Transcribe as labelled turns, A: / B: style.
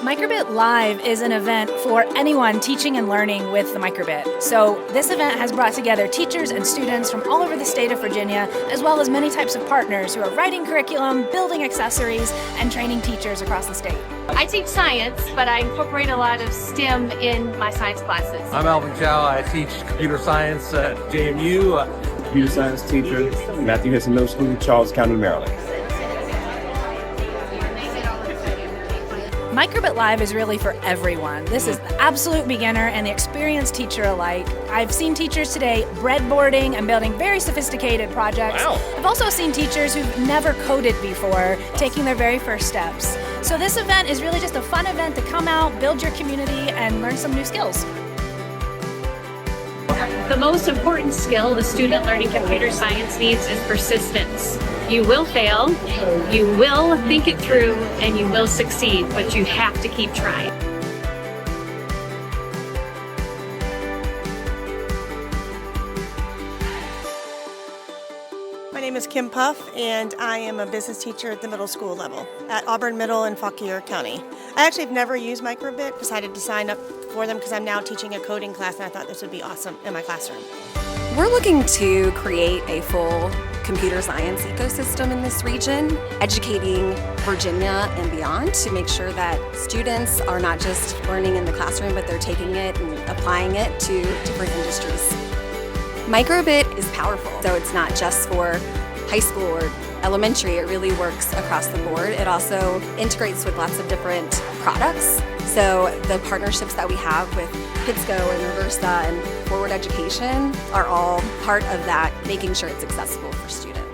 A: Microbit Live is an event for anyone teaching and learning with the Microbit. So this event has brought together teachers and students from all over the state of Virginia, as well as many types of partners who are writing curriculum, building accessories, and training teachers across the state.
B: I teach science, but I incorporate a lot of STEM in my science classes.
C: I'm Alvin Chow. I teach computer science at JMU.
D: Computer science teacher, Matthew Henson Middle School, Charles County, Maryland.
A: Microbit Live is really for everyone. This is the absolute beginner and the experienced teacher alike. I've seen teachers today breadboarding and building very sophisticated projects.
C: Wow.
A: I've also seen teachers who've never coded before taking their very first steps. So this event is really just a fun event to come out, build your community, and learn some new skills.
B: The most important skill the student learning computer science needs is persistence. You will fail, you will think it through, and you will succeed, but you have to keep trying.
E: My name is Kim Puff, and I am a business teacher at the middle school level at Auburn Middle in Fauquier County. I actually have never used Microbit, decided to sign up for them because I'm now teaching a coding class, and I thought this would be awesome in my classroom.
F: We're looking to create a full computer science ecosystem in this region, educating Virginia and beyond to make sure that students are not just learning in the classroom, but they're taking it and applying it to different industries. Microbit is powerful, so it's not just for high school or elementary, it really works across the board. It also integrates with lots of different products. So the partnerships that we have with Kidsco and Reversa and Forward Education are all part of that, making sure it's accessible for students.